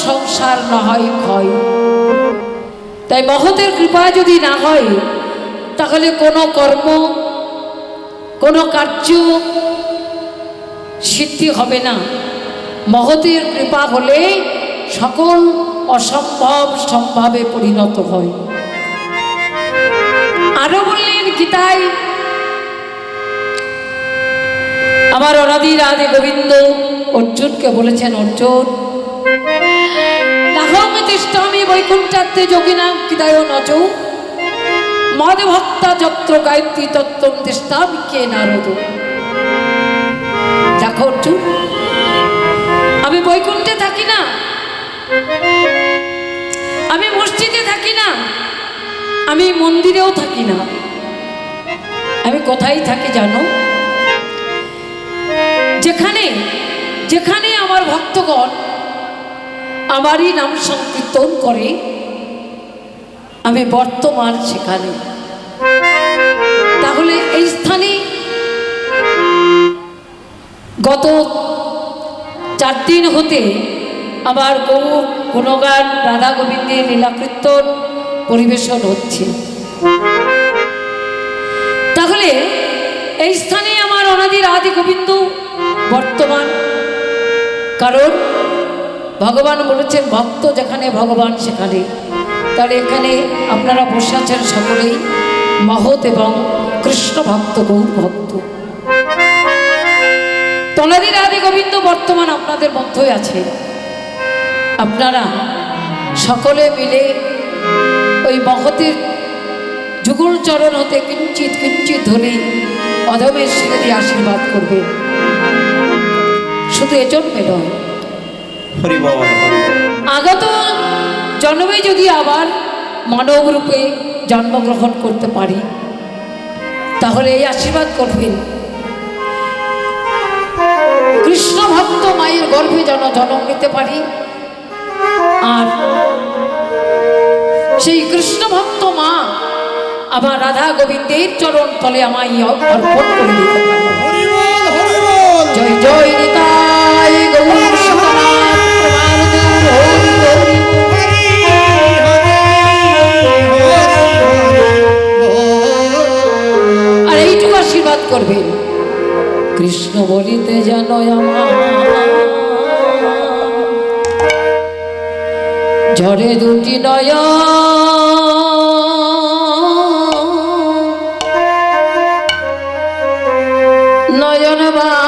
সংসার না হয় ক্ষয়। তাই মহতের কৃপা যদি না হয় তাহলে কোনো কর্ম কোনো কার্য সিদ্ধি হবে না। মহতের কৃপা হলে সকল অসম্ভব সম্ভবে পরিণত হয়। আরো বললেন গীতায়, আমার অনাদি রাধে গোবিন্দ অর্জুনকে বলেছেন, অর্জুন নাহং তিষ্ঠামি বৈকুণ্ঠার্থে যোগিনাং হৃদয় নচৌ মদ ভক্তা যত্র গায়ত্রী তত্ত্বং তিষ্ঠামি কে নারদ। দেখো অর্জুন, আমি বৈকুণ্ঠে থাকি না, আমি মসজিদে থাকি না, আমি মন্দিরেও থাকি না। আমি কোথায় থাকি জানো? যেখানে যেখানে আমার ভক্তগণ আমারই নাম সংকীর্তন করে, আমি বর্তমান সেখানে। তাহলে এই স্থানে গত 4 দিন হতে আমার গৌর গুণগান রাধা গোবিন্দের লীলাকীর্তন পরিবেশন হচ্ছে। তাহলে এই স্থানে আমার অনাদি রাধে গোবিন্দ বর্তমান, কারণ ভগবান বলেছেন ভক্ত যেখানে ভগবান সেখানে। তাহলে এখানে আপনারা বসে আছেন সকলেই মহৎ এবং কৃষ্ণ ভক্ত, গৌর ভক্ত। অনাদি রাধে গোবিন্দ বর্তমান আপনাদের মধ্যে আছে। আপনারা সকলে মিলে ওই মহতের যুগল চরণ হতে কিঞ্চিত কিঞ্চিত ধরে অধমের শিরে দিয়ে আশীর্বাদ করবে। শুধু এজন্যে নয়, আগত জন্মে যদি আবার মানব রূপে জন্মগ্রহণ করতে পারি তাহলে এই আশীর্বাদ করবেন, কৃষ্ণ ভক্ত মায়ের গর্ভে যেন জন্ম নিতে পারি, আর সেই কৃষ্ণ ভক্ত মা আমার রাধা গোবিন্দের চরণ তলে আমায় অর্পণ করে দিতে পারে। জয় জয় নিতাই গৌর সীতানাথ প্রমানদে হরি হরি। আর এইটুকু আশীর্বাদ করবেন, কৃষ্ণ বলিতে যেন আমার ঝরে দুটি নয়ন বাড়ি।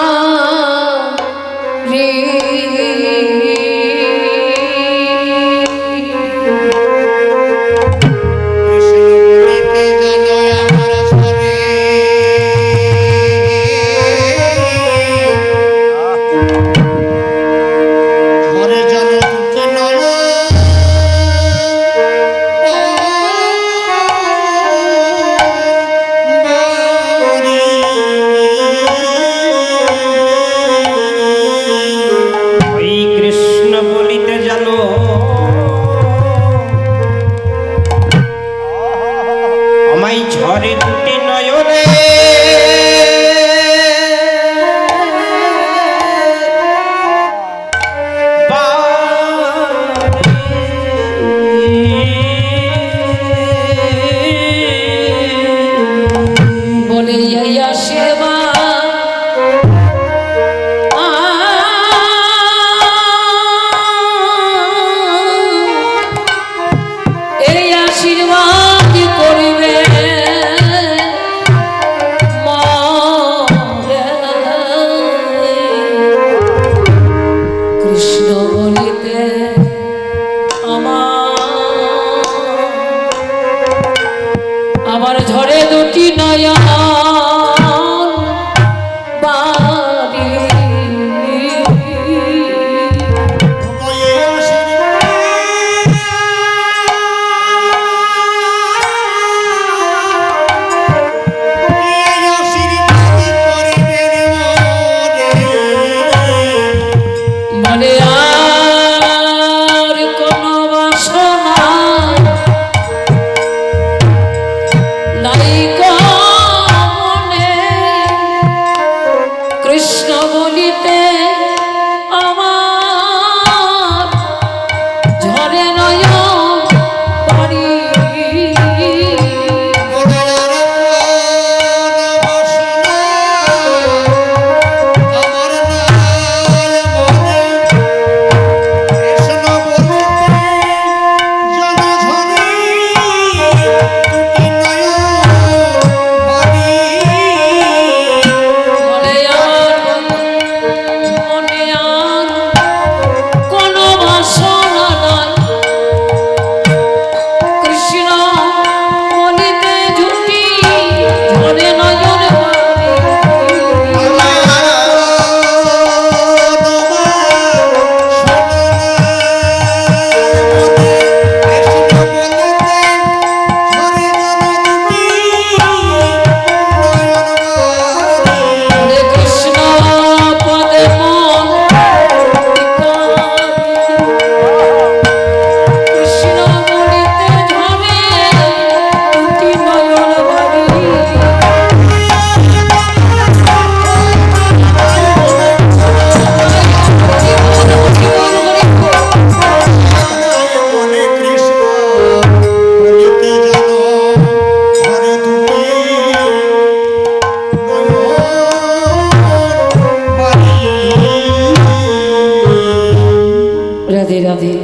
রাধে।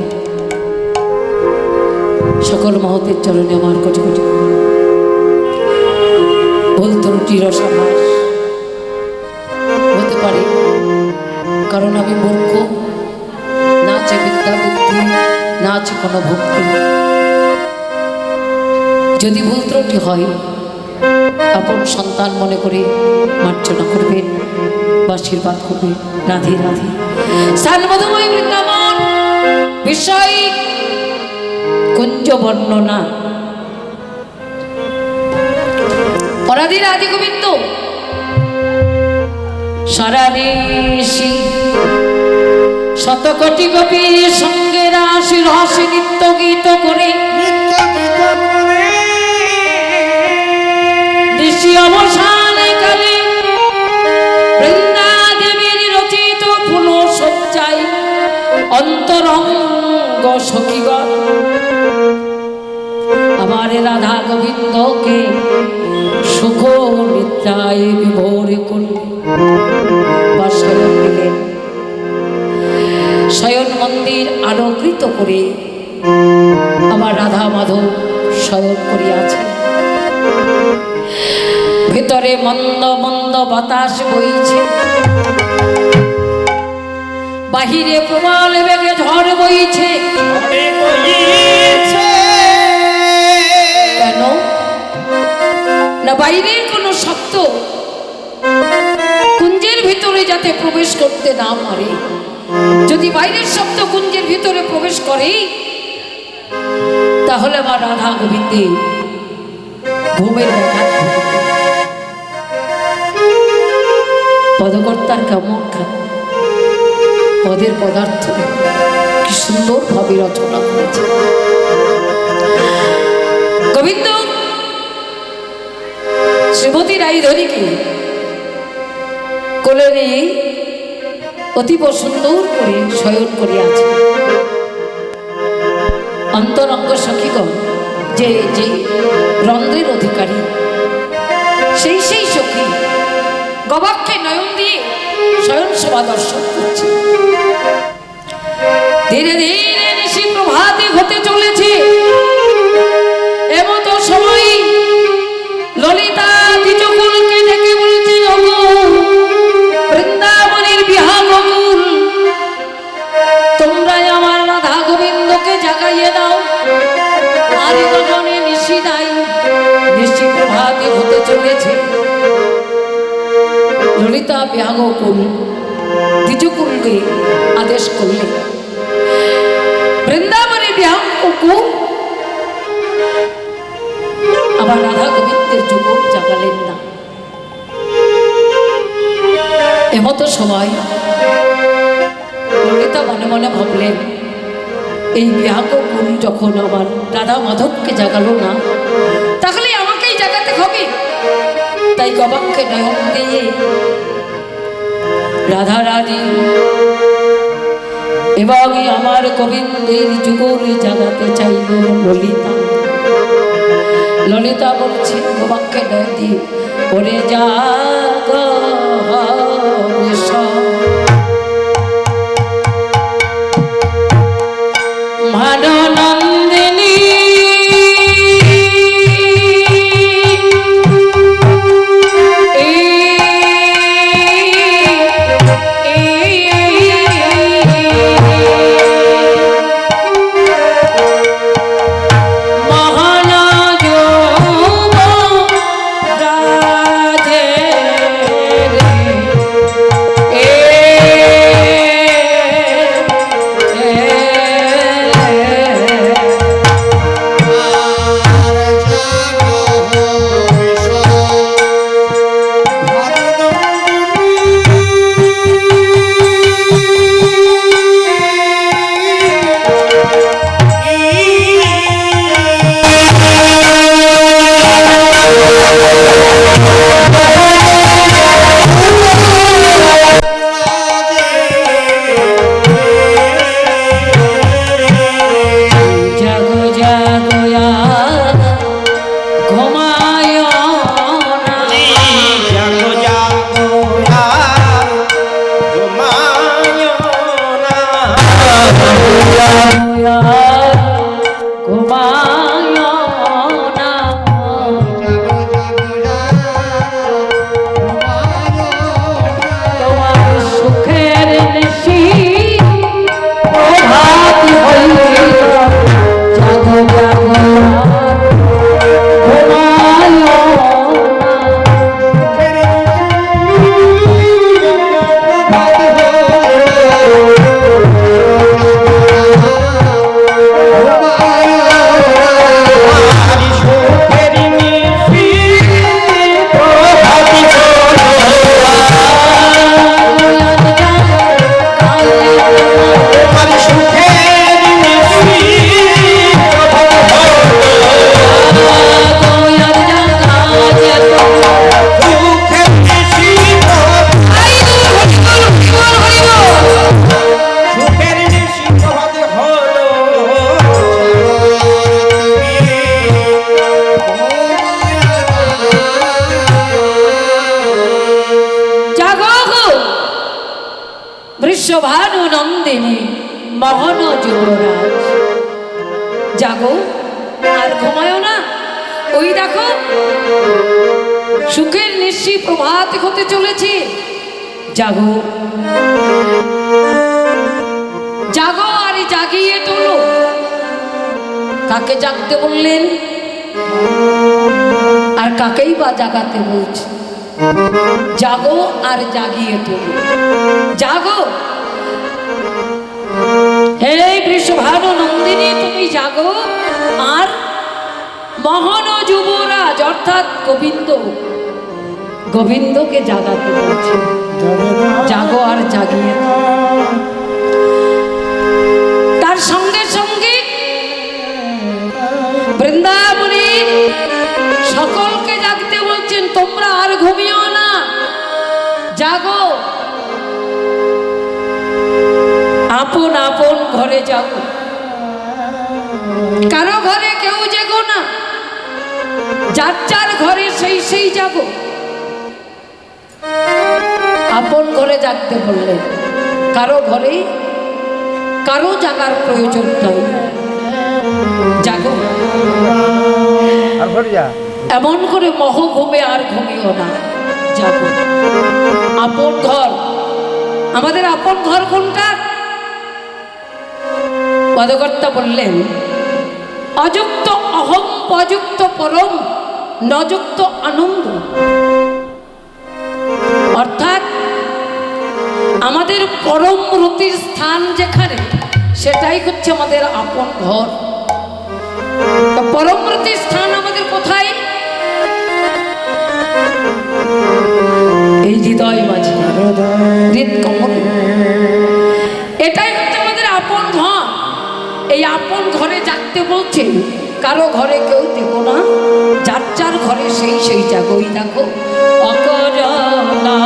সকল মহতের চরণে আমার কোটি কোটি ভুল ত্রুটি রসাভাস হতে পারে, কারণ আমি মূর্খ, না আছে বিদ্যা বুদ্ধি, না আছে কোনো ভক্তি। যদি ভুল ত্রুটি হয় আপন সন্তান মনে করে মার্জনা করবেন বা আশীর্বাদ করবেন। রাধে রাধে। স্থান মধুময় বৃন্দাবন, বিষয় কুঞ্জ বর্ণনা। অনাদি রাধে গোবিন্দ সারা ঋষি শতকোটি গোপীর সঙ্গে রাশি রসে নিত্য গীত করে ঋষি অবসানে কালে বৃন্দা দেবীর রচিত ফুল সজ্জায় অন্তরঙ্গ সখীগণ আমার রাধা গোবিন্দকে সুখ নিদ্রায় বিভোর করলে বা শয়ন দিলেন। শয়ন মন্দির আলোকৃত করে আমার রাধা মাধব শয়ন করিয়াছে। ভেতরে মন্দ মন্দ বাতাস বইছে, বাহিরে প্রবল বেগে ঝড় বইছে। কেন না বাইরের কোনো শব্দ কুঞ্জের ভিতরে যাতে প্রবেশ করতে না পারে। যদি বাইরের শব্দ কুঞ্জের ভিতরে প্রবেশ করে তাহলে আমার রাধা গোবিন্দে ঘুমের ব্যাঘাত ঘটবে। পদকর্তার কেমন পদের পদার্থ কি সুন্দর ভাবে রচনা করেছে গোবিন্দ। শ্রীমতী রায়ধরীকে কোলে নিয়ে অতীব সুন্দর করে শয়ন করিয়াছে। অন্তরঙ্গ সখীগণ যে যে রন্ধ্রের অধিকারী সেই সেই সখী গবাক্ষে নয়ন দিয়ে শয়ন সভা দর্শন করছে। ধীরে ধীরে নিশি প্রভাতে হতে চলেছে। এমত সময় ললিতা দ্বিজকুলকে ডেকে বলছে, ওগো বৃন্দাবনের বিহাগকুল, তোমরাই আমার রাধা গোবিন্দকে জাগাইয়ে দাও। আর গগনে নিশি নাই, নিশি প্রভাতে হতে চলেছে। ললিতা বিহাগকুল দ্বিজকুলকে আদেশ করলে, বৃন্দাবনের বিহাগকুল আবার রাধা গোবিন্দের যুবক জাগালেন না। এমতো সময় ললিতা মনে মনে ভাবলেন, এই বিহাগকুল যখন আমার রাধা মাধবকে জাগালো না, তাহলে আমাকেই জাগাতে হবে। তাই গবাক্ষে নয়ন দিয়ে রাধা রানী এবং আমার গোবিন্দের যুগল জাগাতে চাইল ললিতা। ললিতা বলছে গবাক্ষে নয়ন দিয়ে, ওরে জাগ ভাননন্দিনী এ আর ঘুমায় না, তোমার সুখের নিশি প্রভাত হইল, জাগো জাগো আর ঘুমায় না। বৃষভানু নন্দিনী মোহন যুবরাজ, জাগো আর ঘুমায়ো না। ওই দেখো সুখের নিশি প্রভাত হতে চলেছে, জাগো জাগো আর জাগিয়ে তোলো। কাকে জাগতে বললেন আর কাকেই বা জাগাতে বলছে? জাগো আর জাগিয়ে তোলো, জাগো। হে বৃষভানু নন্দিনী, তুমি জাগো আর মোহন যুবরাজ অর্থাৎ গোবিন্দকে জাগাতে বলছে, জাগো আর জাগিয়ে। তার সঙ্গে সঙ্গে বৃন্দাবনী সকলকে জাগতে বলছেন, তোমরা আর ঘুমিও না, জাগো, আপন আপন ঘরে যাও। কারো ঘরে কেউ জেগো না, যার যার ঘরে সেই সেই জাগো। আপন ঘরে জাগতে বললেন, কারো ঘরে কারো জাগার প্রয়োজন নাই, জাগো। এমন করে মোহ ঘুমে আর ঘুমিও না, জাগো। আপন ঘর, আমাদের আপন ঘর কোনটা? পদকর্তা বললেন, অযুক্ত অহম প্রযুক্ত পরম নযুক্ত আনন্দ। অর্থাৎ আমাদের পরম রতির স্থান যেখানে, সেটাই হচ্ছে আমাদের আপন ঘর। পরম রতির স্থান আমাদের কোথায়? এই হৃদয় মাঝে, হৃদকমলে, এটাই হচ্ছে আমাদের আপন ঘর। এই আপন ঘরে জাগতে বলছেন, কারো ঘরে কেউ দেখো না, যার যার ঘরে সেই সেই জাগোই। দেখো অকরণা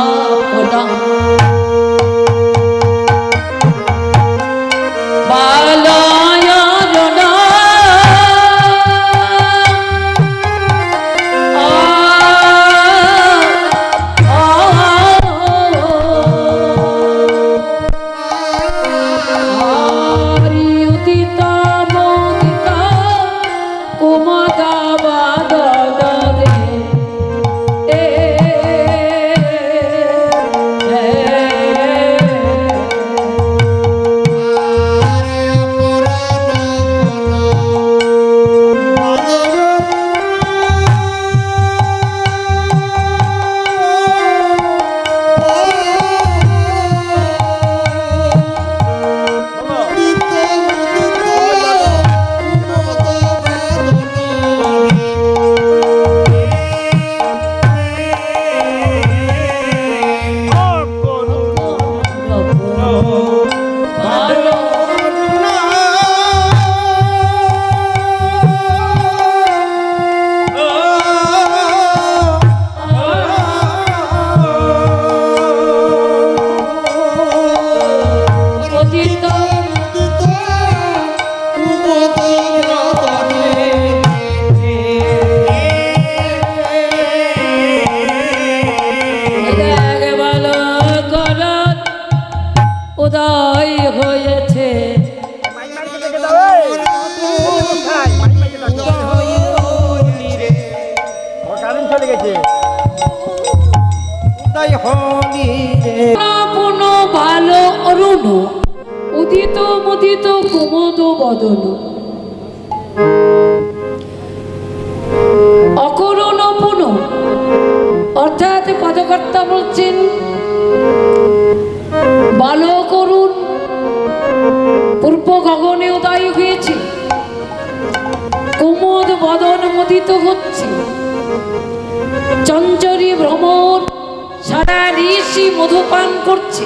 গেছে উদয় হলি রে আপন ভালো অরুণ উদিত মুদিত কুমদ বদন অকরুণ পুন অর্থাৎ পদকর্তা বলছেন বালক অরুণ পূর্ব গগনে উদয় হয়েছে, কুমদ বদন মুদিত হচ্ছে, চঞ্চরী ভ্রমর সারা ঋষি মধুপান করছে।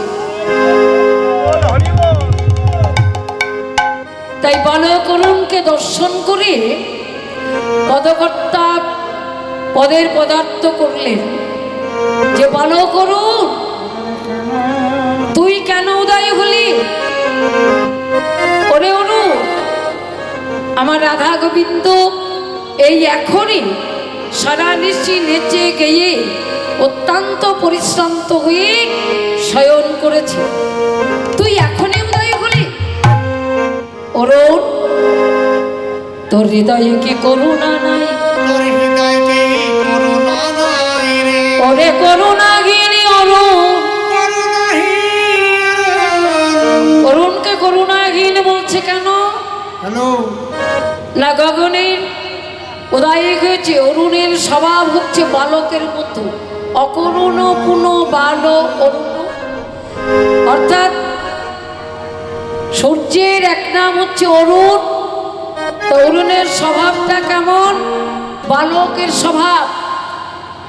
তাই বালক অরুণকে দর্শন করে পদকর্তা পদের পদার্থ করলেন যে বালক অরুণ তুই কেন উদয় হলি? ওরে অরুণ, আমার রাধা গোবিন্দ এই এখনই সারা নিশি নেচে গেয়ে অত্যন্ত পরিশ্রান্ত হয়ে শয়ন করেছে, তুই এখনই উদয় হলি? অরুণ, তোর হৃদয়ে কি করুণা নাই? ওরে করুণাহীনি অরুণ, অরুণকে করুণাহীন বলছে কেন? না গগনের উদয় হয়েছে, অরুণের স্বভাব হচ্ছে বালকের মতো, অকরুণ পুন বাল অরুণ, অর্থাৎ সূর্যের এক নাম হচ্ছে অরুণ। তো অরুণের স্বভাবটা কেমন? বালকের স্বভাব।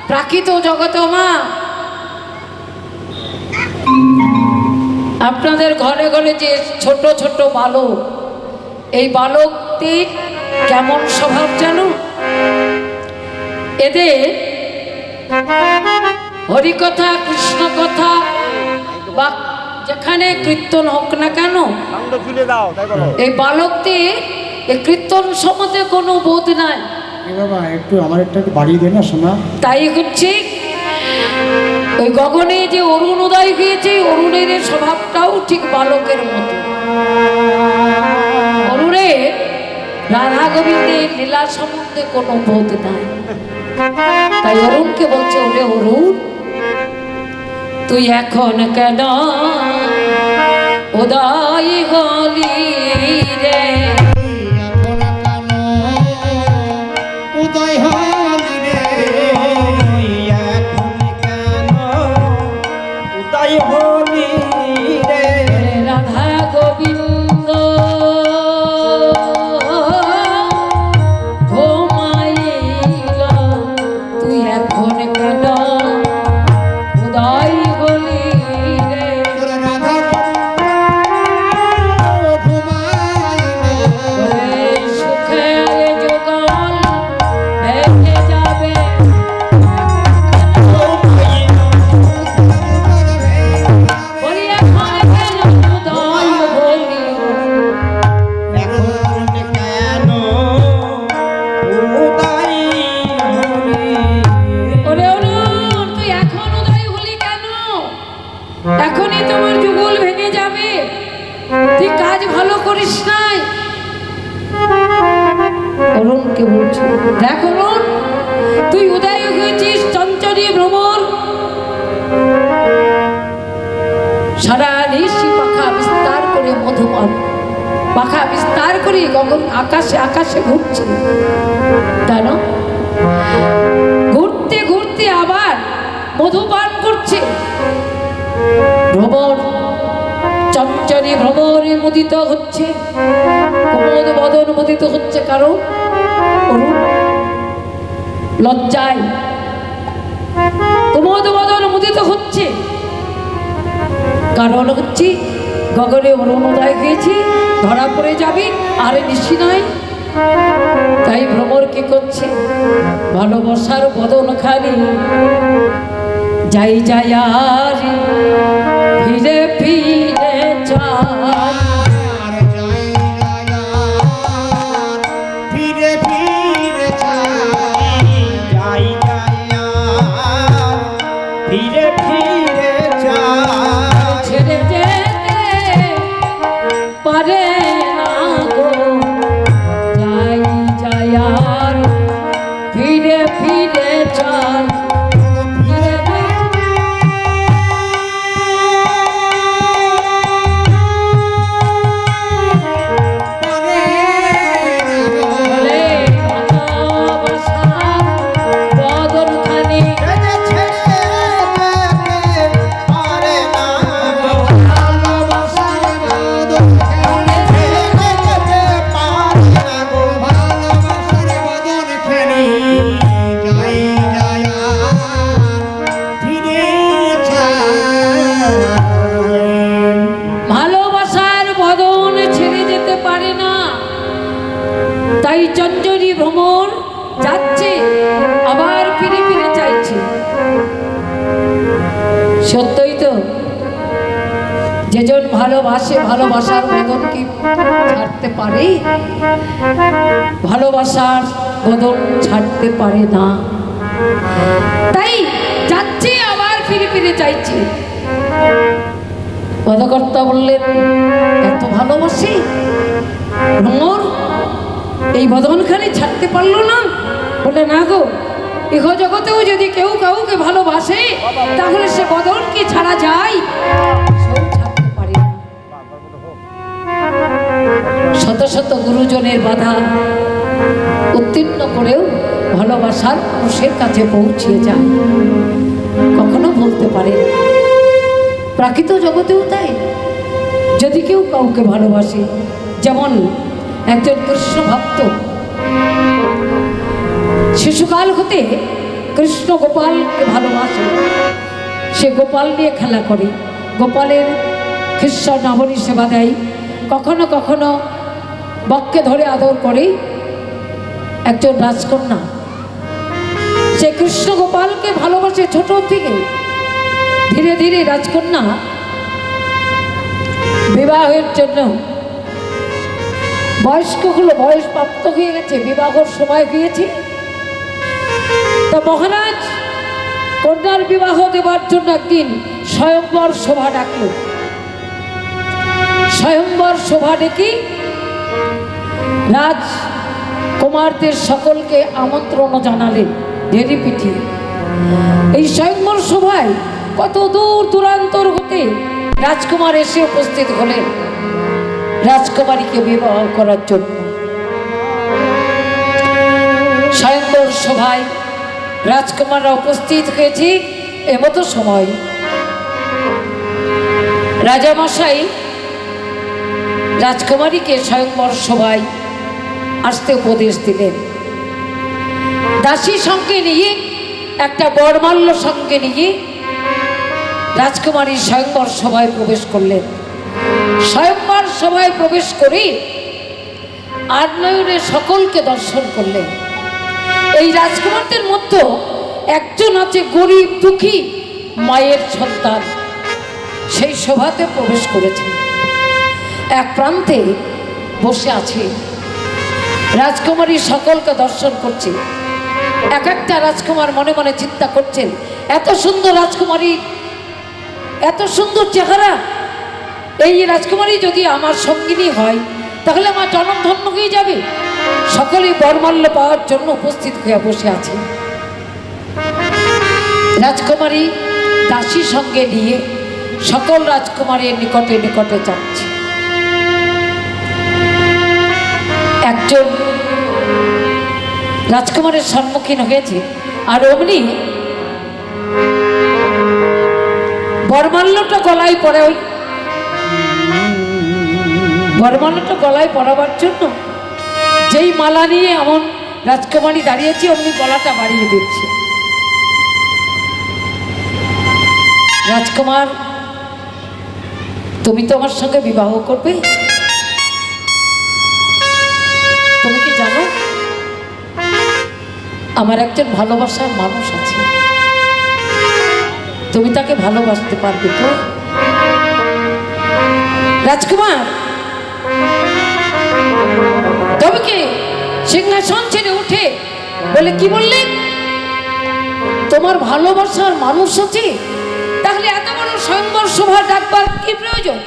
প্রাকৃত জগত মা আপনাদের ঘরে ঘরে যে ছোট ছোট বালক, এই বালকদের কেমন স্বভাব জানো? এদের হরিকথা কৃষ্ণ কথা বা যেখানে কীর্তন হোক না কেন, এই বালকদের এই কীর্তন সম্বন্ধে কোনো বোধ নাই। বাবা একটু আমার একটা বাড়িয়ে দে না শোনা। তাই হচ্ছে ওই গগনে যে অরুণ উদয় হয়েছে, অরুণের স্বভাবটাও ঠিক বালকের মতো। অরুণের রাধা গোবিন্দের লীলা সম্বন্ধে কোনো বোধ নাই। তাই অরুণকে বলছে, ওরে অরুণ, তুই এখন কেন উদয় হলি রে? উদয় হলি রে, এখন কেন উদয় হলি রে? রাধা গোবিন্দ ঘুমাইল, তুই এখন কেন উদয় হলি রে? রাধা সুখের যুগল ভেঙে যাবে, বলি এখন কেন উদয় হলি? এখন কেন উদয় হলি? ওরে অরুণ, তুই এখন উদয় হলি কেন? এখনই তোমার যুগল ভেঙে যাবে, তুই কাজ ভালো করিস নাই। অরুণকে বলছি, দেখ অরুণ, তুই উদয় হয়েছিস চঞ্চরী ভ্রমর, সারা ঋষি পাখা বিস্তার করে মধুমন পাখা বিস্তার করে গগন আকাশে আকাশে ঘুরছে, জানো? ঘুরতে ঘুরতে আবার মধুপান করছে। ভ্রমর চঞ্চরী ভ্রমরে মুদিত হচ্ছে, কুমদ বদন মুদিত হচ্ছে, কারণ অরুণ লজ্জায় কুমদ বদন মুদিত হচ্ছে, কারণ হচ্ছে গগনে অরুণ উদয় হয়েছে, ধরা পড়ে যাবে, আর নিশি নাই। তাই ভ্রমর কি করছে? ভালোবাসার বদন খালি যাই যাই আর ফিরে ফিরে যায়, ফিরে ফিরে যাই, যাই ফিরে ফিরে যাই, ছেড়ে যেতে পারে না গো, যাই যাই আর ফিরে ফিরে যায়। তাই চঞ্চরী ভ্রমর যাচ্ছে, আবার ফিরে ফিরে চাইছে। সত্যই তো, যেজন ভালোবাসে ভালোবাসার বদন কি ছাড়তে পারে? ভালোবাসার বদন ছাড়তে পারে না। তাই যাচ্ছে, আবার ফিরে ফিরে চাইছে। পদকর্তা বললেন, এত ভালোবাসি ভ্রমর, এই বদনখানি ছাড়তে পারলো না? বলে, না গো, ইহ জগতেও যদি কেউ কাউকে ভালোবাসে তাহলে সে বদন কি ছাড়া যায়? সেও ছাড়তে পারে না। শত শত গুরুজনের বাধা উত্তীর্ণ করেও ভালোবাসার মানুষের কাছে পৌঁছিয়ে যায়, কখনো বলতে পারে না। প্রাকৃত জগতেও তাই, যদি কেউ কাউকে ভালোবাসে, যেমন একজন কৃষ্ণ ভক্ত শিশুকাল হতে কৃষ্ণ গোপালকে ভালোবাসে, সে গোপাল নিয়ে খেলা করে, গোপালের খ্রিস্টান নাবরী সেবা দেয়, কখনো কখনো বক্ষে ধরে আদর করে। একজন রাজকন্যা সে কৃষ্ণ গোপালকে ভালোবাসে ছোট থেকে। ধীরে ধীরে রাজকন্যা বিবাহের জন্য বয়স্ক হলো, বয়স প্রাপ্ত হয়ে গেছে, বিবাহর সময় হয়েছে। তা মহারাজ কন্যার বিবাহ দেবার জন্য একদিন স্বয়ম্বর সভা ডাকল। স্বয়ম্বর সভা ডেকে রাজ কুমারদের সকলকে আমন্ত্রণ জানালেন ঢেরি পিঠে। এই স্বয়ম্বর সভায় কত দূর দূরান্তর হতে রাজকুমার এসে উপস্থিত হলেন রাজকুমারীকে বিবাহ করার জন্য। স্বয়ম্বর সভায় রাজকুমাররা উপস্থিত হয়েছে। এমতো সময় রাজামশাই রাজকুমারীকে স্বয়ম্বর সভায় আসতে উপদেশ দিলেন। দাসী সঙ্গে নিয়ে, একটা বরমাল্য সঙ্গে নিয়ে রাজকুমারী স্বয়ম্বর সভায় প্রবেশ করলেন। স্বয়ম্বর সভায় প্রবেশ করে আগ্নেয়রে সকলকে দর্শন করলেন। এই রাজকুমারদের মধ্যে একজন আছে গরিব দুঃখী মায়ের সন্তান, সেই সভাতে প্রবেশ করেছে। এক প্রান্তে বসে আছে, রাজকুমারী সকলকে দর্শন করছে। এক একটা রাজকুমার মনে মনে চিন্তা করছেন, এত সুন্দর রাজকুমারী, এত সুন্দর চেহারা, এই রাজকুমারী যদি আমার সঙ্গিনী হয় তাহলে আমার জনম ধন্য হয়ে যাবে। সকলেই বরমাল্য পাওয়ার জন্য উপস্থিত হয়ে বসে আছে। রাজকুমারী দাসী সঙ্গে নিয়ে সকল রাজকুমারীর নিকটে নিকটে যাচ্ছে। একজন রাজকুমারের সম্মুখীন হয়েছে, আর অমনি বরমাল্যটা গলায় পড়ে, ওই বরমাল্যটা গলায় পরাবার জন্য যেই মালা নিয়ে এমন রাজকুমারী দাঁড়িয়েছে, অমনি গলাটা বাড়িয়ে দিচ্ছে। রাজকুমার, তুমি তো আমার সঙ্গে বিবাহ করবে? তুমি কি জানো আমার একজন ভালোবাসার মানুষ আছে, তুমি তাকে ভালোবাসতে পারবে তো? রাজকুমার তবে কি সিংহাসন ছেড়ে উঠে বলে, কি বললে? তোমার ভালোবাসার মানুষ আছে? তাহলে এত বড় স্বয়ম্বর সভা ডাকবার কি প্রয়োজন?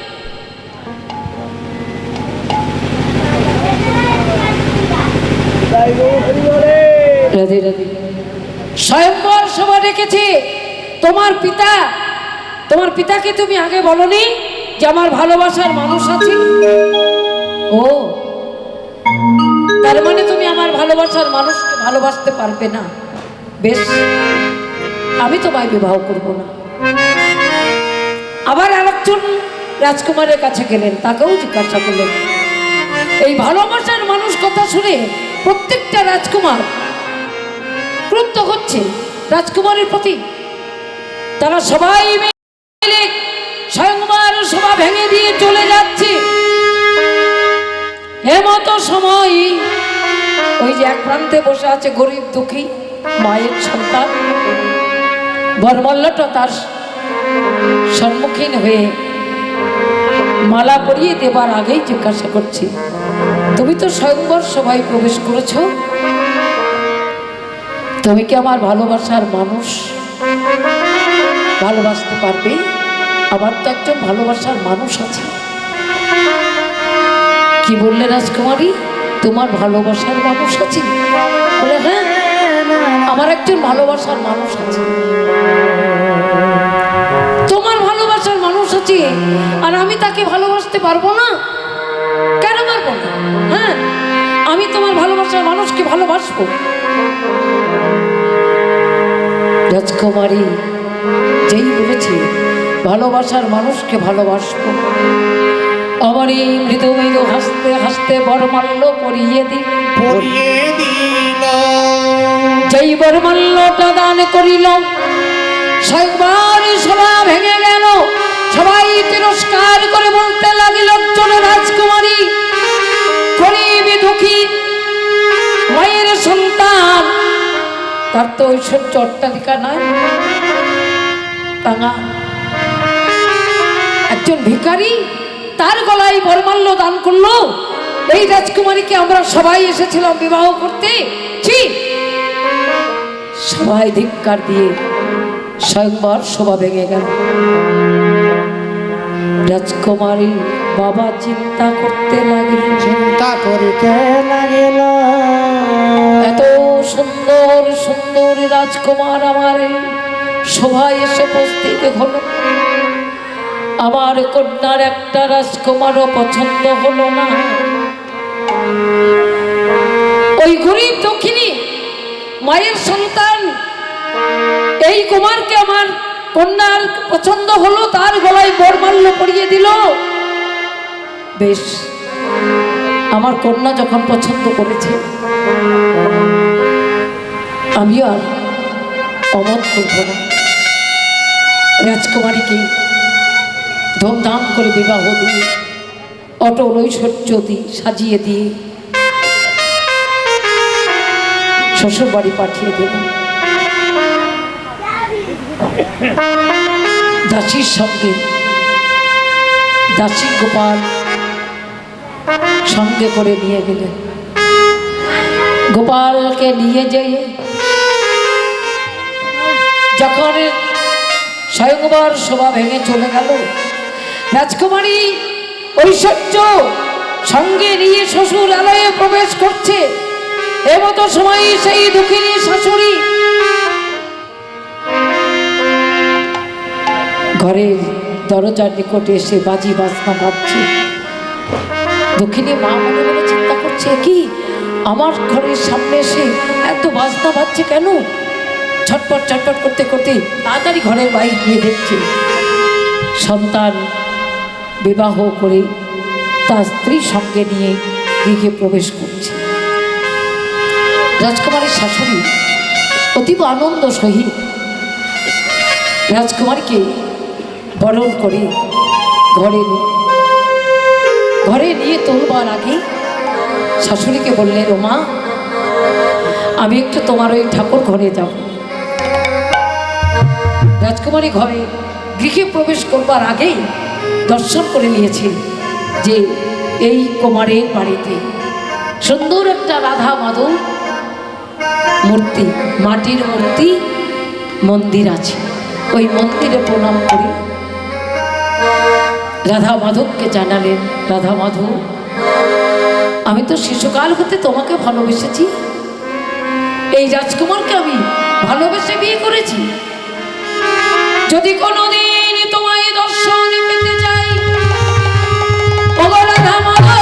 রাধে রাধে। স্বয়ম্বর সভা ডেকেছে তোমার পিতা, তোমার পিতাকে তুমি আগে বলনি যে আমার ভালোবাসার মানুষ আছে? ও, তার মানে তুমি আমার ভালোবাসার মানুষকে ভালোবাসতে পারবে না। বেশ, আমি তোমায় বিবাহ করব না। আবার আরেকজন রাজকুমারের কাছে গেলেন, তাকেও জিজ্ঞাসা করলেন। এই ভালোবাসার মানুষ কথা শুনে প্রত্যেকটা রাজকুমার ক্রুদ্ধ হচ্ছে রাজকুমারের প্রতি। তারা সবাই মিলে স্বয়ংবর সভা ভেঙে দিয়ে চলে যাচ্ছে। এমতো সময় ওই যে এক প্রান্তে বসে আছে গরিব দুঃখী মায়ের সন্তান, বরমল্লটা তার সম্মুখীন হয়ে মালা পরিয়ে দেবার আগেই জিজ্ঞাসা করছি, তুমি তো স্বয়ংবর সভায় প্রবেশ করেছ, তুমি কি আমার ভালোবাসার মানুষ? ভালোবাসতে পারবে? আমার তো একজন ভালোবাসার মানুষ আছে। কি বললে রাজকুমারী, তোমার ভালোবাসার মানুষ আছে? বলে হ্যাঁ, আমার একজন ভালোবাসার মানুষ আছে। তোমার ভালোবাসার মানুষ আছে আর আমি তাকে ভালোবাসতে পারবো না? কেন পারবো না? হ্যাঁ, আমি তোমার ভালোবাসার মানুষকে ভালোবাসবো। রাজকুমারী যেই বলেছে ভালোবাসার মানুষকে ভালোবাসবো, আমার এই মৃদু মৃদু হাসতে হাসতে বরমাল্য পরিয়ে দিল। যেই বরমাল্যটা দান করিল, সবাই সভা ভেঙে গেল। সবাই তিরস্কার করে বলতে লাগিল, একজন রাজকুমারী, গরিব দুঃখী মায়ের সন্তান, তার তো ঐশ্বর্য অট্টালিকা নয়, টাঙা একজন ভিখারি, তার গলায় বরমাল্য দান করলো। এই রাজকুমারীকে আমরা সবাই এসেছিলাম বিবাহ করতে, সবাই ধিক্কার দিয়ে স্বয়ংবর সভা ভেঙে গেল। রাজকুমারী বাবা চিন্তা করতে লাগিল, এত সুন্দর সুন্দর রাজকুমার আমার সভায় এসে উপস্থিত হলো, আমার কন্যার একটা রাজকুমারও পছন্দ হলো না। ওই গরিব দক্ষিণী মায়ের সন্তান এই কুমারকে আমার কন্যার পছন্দ হলো, তার গলায় বরমাল্য পরিয়ে দিল। বেশ, আমার কন্যা যখন পছন্দ করেছে, আমি আর অমত করব না। রাজকুমারীকে ধুমধাম করে বিবাহ দিয়ে অটল ঐশ্বর্য দিয়ে সাজিয়ে দিয়ে শ্বশুর বাড়ি পাঠিয়ে দেব। দাসীর সঙ্গে দাসী গোপাল সঙ্গে করে নিয়ে গেলেন। গোপালকে নিয়ে যেয়ে যখন স্বয়ংবর সভা ভেঙে চলে গেল, রাজকুমারী ঐশ্বর্য সঙ্গে নিয়ে শ্বশুর আলয়ে প্রবেশ করছে। এমতো সময় সেই দুঃখিনী শাশুড়ি ঘরের দরজার নিকটে এসে বাজি বাজনা বাজছে। দুঃখিনী মা মনে মনে চিন্তা করছে, কি আমার ঘরের সামনে এসে এত বাজনা বাজছে কেন? ছটপট ছটপট করতে করতে তাড়াতাড়ি ঘরের বাইরে গিয়ে দেখছে সন্তান বিবাহ করে তার স্ত্রীর সঙ্গে নিয়ে গৃহে প্রবেশ করছে। রাজকুমারীর শাশুড়ি অতীব আনন্দ সহিত রাজকুমারীকে বরণ করে ঘরে নিয়ে তোলবার আগে শাশুড়িকে বললেন, ও মা, আমি একটু তোমার ওই ঠাকুর ঘরে যাব। রাজকুমারী ঘরে গৃহে প্রবেশ করবার আগেই দর্শন করে নিয়েছে যে এই কুমারের বাড়িতে সুন্দর একটা রাধা মাধব মূর্তি, মাটির মূর্তি মন্দির আছে। ওই মন্দিরে প্রণাম করে রাধা মাধবকে জানালেন, রাধা মাধব, আমি তো শিশুকাল হতে তোমাকে ভালোবেসেছি, এই রাজকুমারকে আমি ভালোবেসে বিয়ে করেছি। যদি কোনোদিন তোমায় দর্শন পেতে যাই, ও রাধা মাধব,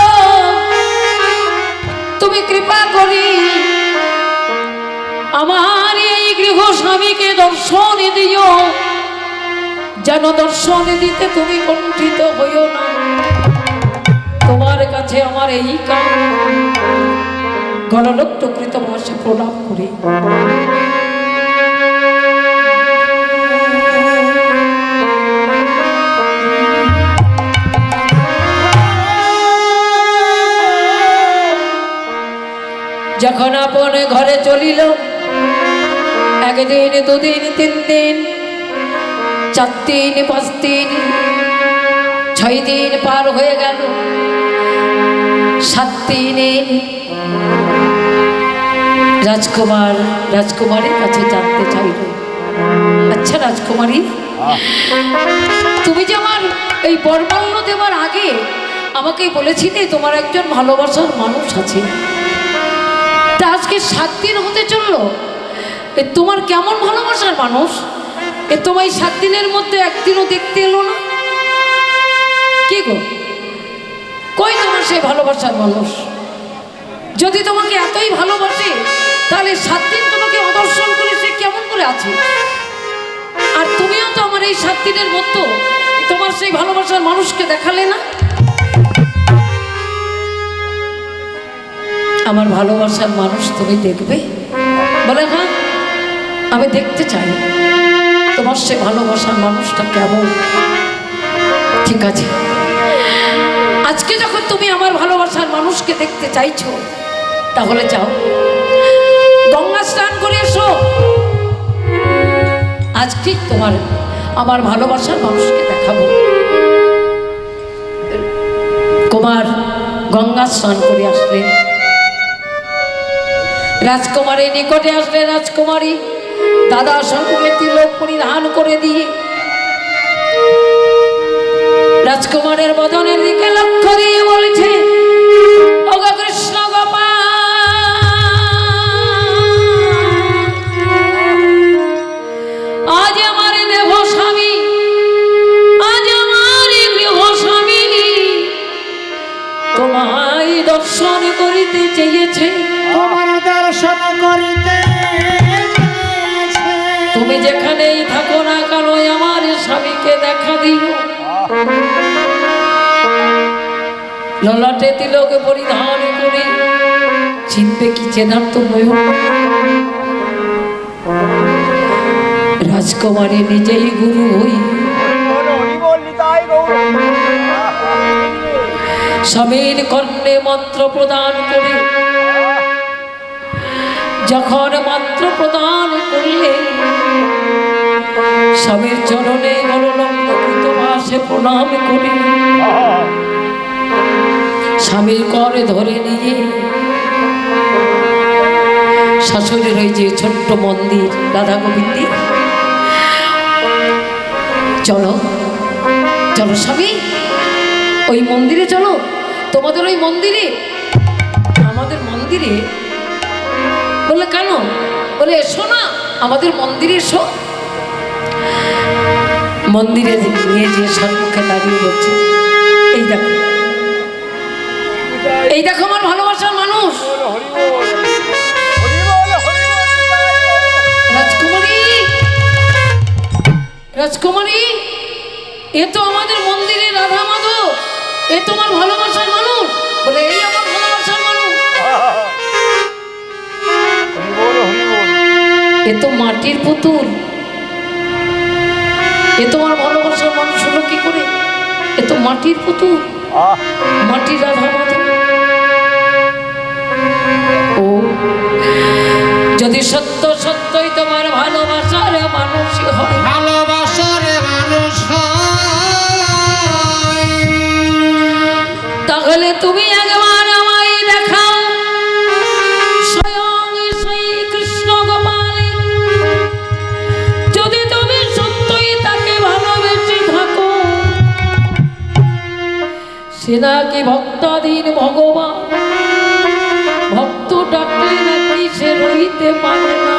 তুমি কৃপা করি আমার এই গৃহ স্বামীকে দর্শন দিও, যেন দর্শন দিতে তুমি কুণ্ঠিত হইও না। তোমার কাছে আমার এই কাম। গণলক্ষ্যকৃত ভাষা প্রণাম করি। যখন আপন ঘরে চলিল, একদিন দুদিন তিন দিন 4 দিন 5 দিন 6 দিন পার হয়ে গেল। 7 দিনে রাজকুমার রাজকুমারীর কাছে জানতে চাইল, আচ্ছা রাজকুমারী, তুমি যে আমার এই বরমাল্য দেওয়ার আগে আমাকে বলেছিলে তোমার একজন ভালোবাসার মানুষ আছে, তা আজকে 7 দিন হতে চললো, তোমার কেমন ভালোবাসার মানুষ? তোমায় 7 দিনের মধ্যে একদিনও দেখতে এলো না, কি গো? কই তোমার সেই ভালোবাসার মানুষ? যদি তোমাকে এতই ভালোবাসে তাহলে 7 দিন তোমাকে অদর্শন করে সে কেমন করে আছে? আর তুমিও তো আমার এই 7 দিনের মধ্যে তোমার সেই ভালোবাসার মানুষকে দেখালে না। আমার ভালোবাসার মানুষ তুমি দেখবে? বলে হ্যাঁ, আমি দেখতে চাই তোমার সে ভালোবাসার মানুষটা কেমন। ঠিক আছে, আজকে যখন তুমি আমার ভালোবাসার মানুষকে দেখতে চাইছো, তাহলে যাও গঙ্গা স্নান করে এসো। আজকে তোমার আমার ভালোবাসার মানুষকে দেখাবো। কুমার গঙ্গা স্নান করে আসলেন, রাজকুমারী নিকটে আসলে রাজকুমারী দাদা সঙ্গে তিলক পরিধান করে দিয়ে রাজকুমারের বদনের দিকে লক্ষ্য দিয়ে বলেছে, ওগো কৃষ্ণ গোপাল, আজ আমার দেহ স্বামী, আজ আমার গৃহ স্বামী তোমায় দর্শন করিতে চেয়েছে। তোমার দর্শন করিতে তুমি যেখানেই থাকো না কেন আমার স্বামীকে দেখা দিও। ললাটে তিলকে পরিধান করে চিনবে কি চেনার তো নয়। রাজকুমারী নিজেই গুরু হই স্বামীর কর্ণে মন্ত্র প্রদান করে, যখন মন্ত্র প্রদান করলে স্বামীর চরণে গললম্বিত ভাষে প্রণাম করে স্বামীর করে ধরে নিয়ে শাশুড়ির ওই যে ছোট্ট মন্দির রাধা গোবিন্দের, চলো চলো স্বামী, ওই মন্দিরে চলো, তোমাদের ওই মন্দিরে, আমাদের মন্দিরে। বলে কেন? বলে এসো না আমাদের মন্দিরে এসো। মন্দিরে নিয়ে যে সম্মুখে দাঁড়িয়ে বলছে, এই দেখো, এই দেখো আমার ভালোবাসার মানুষ। রাজকুমারী, রাজকুমারী, এ তো আমাদের মন্দিরে রাধা মাধব, এ তোমার ভালোবাসার মানুষ। বলে এই আমার ভালোবাসার মানুষ, এ তো মাটির পুতুল, এ তোমার ভালোবাসার মানুষ হলো কি করে? এ তো মাটির পুতুল, মাটির রাধা মাধব। ও যদি সত্য সত্যই তোমার ভালোবাসার মানুষ হয়, ভালোবাসার মানুষ তাহলে তুমি একবার আমায় দেখাও স্বয়ং সেই কৃষ্ণ গোপাল। যদি তুমি সত্যই তাকে ভালোবেসে থাকো, সে নাকি ভক্তাধীন ভগবান, ভক্ত ডাকলে নাকি সে রইতে পারে না।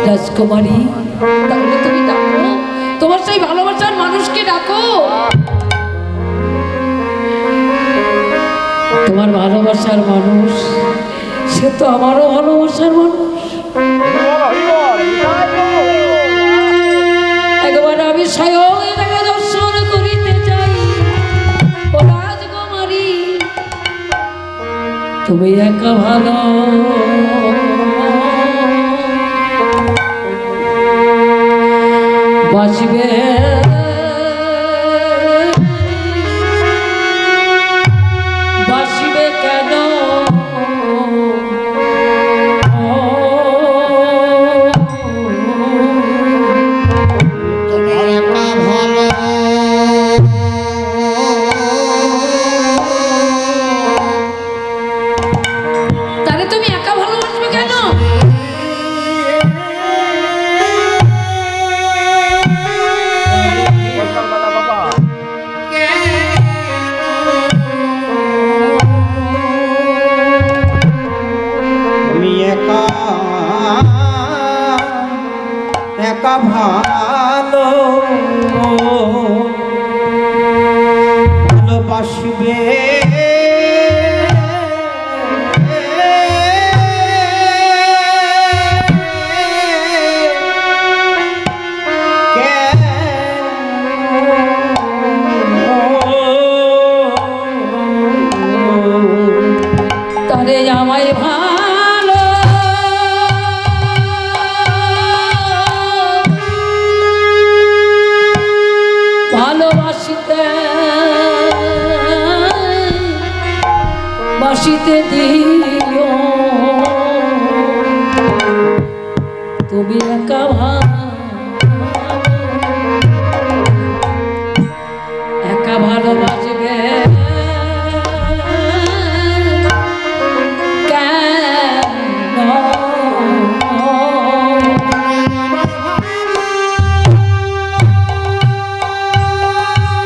রাজকুমারী, তাহলে তুমি ডাকো তোমার সেই ভালোবাসার মানুষকে, ডাকো তোমার ভালোবাসার মানুষ, সে তো আমারও ভালোবাসার মানুষ। একবার আমি স্বয়ং তাকে দর্শন করিতে চাই। ও রাজকুমারী, তুমি একা ভালো বাসবে, তারে আমায় ভালো ভালোবাসিতে বাসিতে দিও তুমি একা একা ভালোবাসবে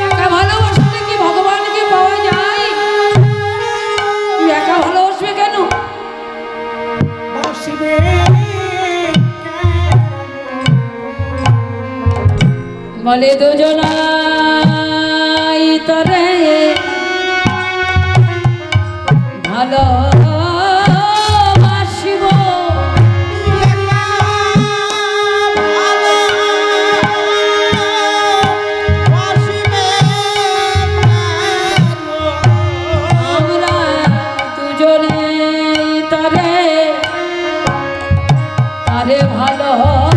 একা ভালোবাসলে কি ভগবানকে পাওয়া যায়? তুমি একা ভালোবাসবে কেন? বলে দুজনাই তরে ভালোবাসিব আমরা দুজনে তরে আরে ভালোবাসিব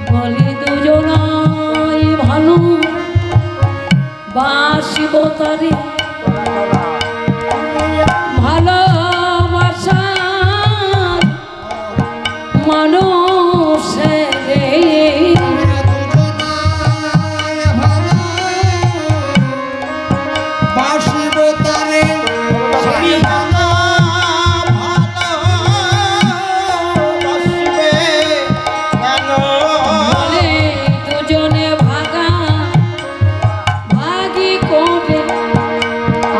বলি দুজনাই ভালো বাসিব তারে ভালোবাসার মানুষের বলে দুজনে ভাগা ভাগি করে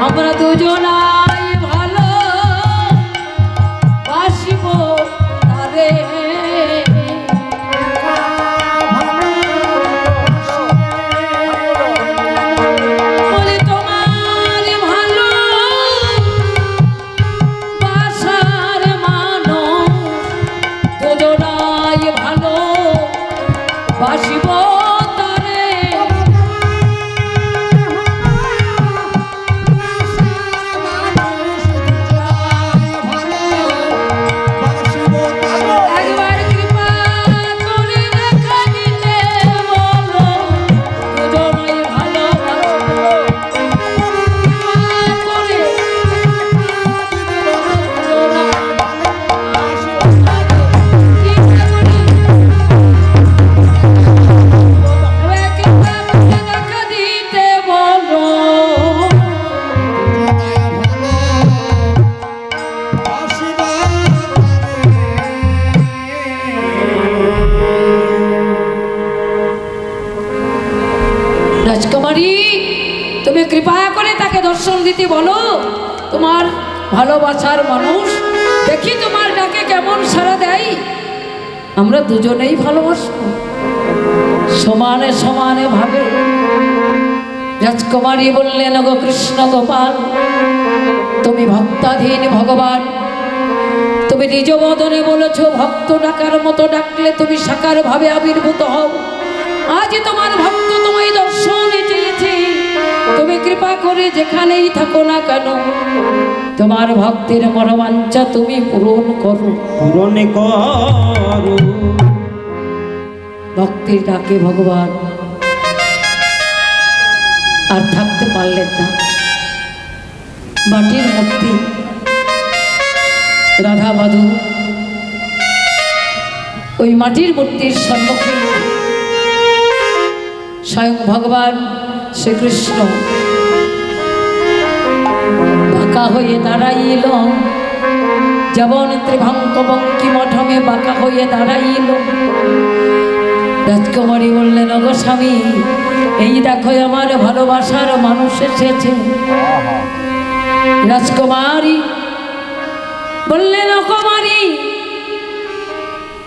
আমরা দুজনাই ভালো বাসিব তারে বলে তোমার ভালো বাসার মানুষ দুজনাই ভালো বাসিব তারে একবার কৃপা করে দেখা দিতে বলো দুজনাই ভালোবাসবো কৃপা করে দেখা দিতে বলো রাজকুমারী তুমি কৃপা করে তাকে দর্শন দিতে বলো তোমার ভালোবাসার মানুষ দেখি তোমার ডাকে কেমন সাড়া দেয় আমরা দুজনেই ভালোবাসবো সমানে সমানে ভাবে রাজকুমারী বললেন গো কৃষ্ণ গোপাল তুমি ভক্তাধীন ভগবান তুমি নিজ বদনে বলেছ ভক্ত ডাকার মতো ডাকলে তুমি সাকার ভাবে আবির্ভূত হও আজ তোমার ভক্ত তোমায় দর্শনে চেয়েছে তুমি কৃপা করে যেখানেই থাকো না কেন তোমার ভক্তের মনোবাঞ্ছা তুমি পূরণ করো ভক্তির ডাকে ভগবান আর থাকতে পারলেন না মাটির মূর্তি রাধা মাধু ওই মাটির মূর্তির সম্মুখে স্বয়ং ভগবান শ্রীকৃষ্ণ বাঁকা হয়ে দাঁড়াইল যেমন ত্রিভঙ্গ বঙ্কি মঠমে বাঁকা হয়ে দাঁড়াইল রাজকুমারী বললেন গো স্বামী এই দেখো আমার ভালোবাসার মানুষ এসেছে রাজকুমারী বললেন অকুমারী,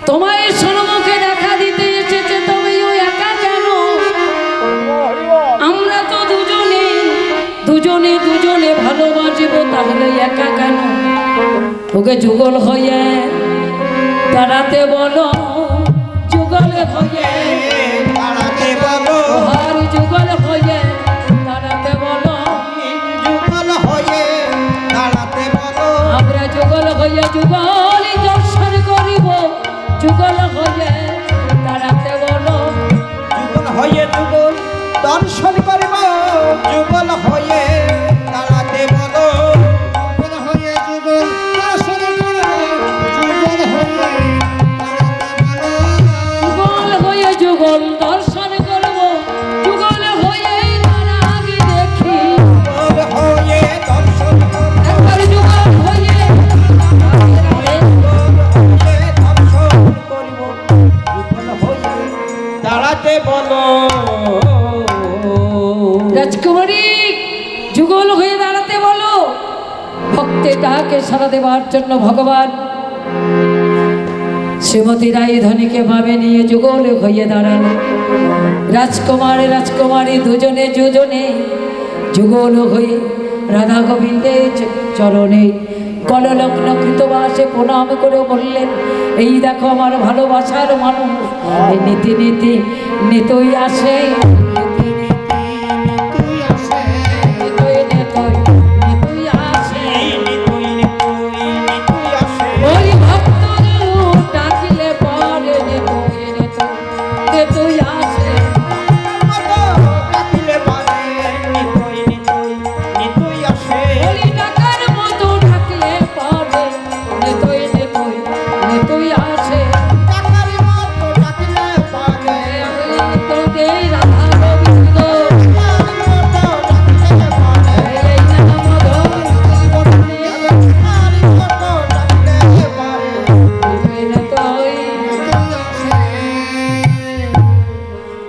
তোমায় সন্মুখে দেখা দিতে এসেছে, তবে ও একা কেন? আমরা তো দুজনে দুজনে দুজনে ভালোবাসবো, তাহলে একা কেন? ওকে যুগল হয়ে দাঁড়াতে বলো, যুগল হয়ে দাঁড়াতে বলো, আর যুগল হয়ে দাঁড়াতে বলো, যুগল হয়ে দাঁড়াতে বলো, আমরা যুগল হয়ে যুগল দর্শন করিব, যুগল হয়ে দাঁড়াতে বলো। যুগল হয়ে যুগল দর্শন করিব, যুগল হয়ে দাঁড়াতে বলো, যুগল হয়ে যুগল দর্শন করব, যুগল হয়ে যুগল হয়ে যুগল দর্শন করব, যুগল হয়ে তারা আগে দেখি, যুগল হয়ে দর্শন করিব, একবার যুগল হয়ে দর্শন করিব, যুগল হয়ে দাঁড়াতে বলো। রাজকুমারী, যুগল হয়ে দাঁড়াতে বলো। ভক্তের ডাকে সাড়া দেওয়ার জন্য ভগবান শ্রীমতী রায়ধনীকে ভাবে নিয়ে যুগল হয়ে দাঁড়ানো। রাজকুমার রাজকুমারী দুজনে দুজনে যুগল হয়ে রাধা গোবিন্দের চরণে গললগ্ন কৃতবাসে প্রণাম করে বললেন, এই দেখো আমার ভালোবাসার মানুষ, এই নীতি নীতি নিতই আসে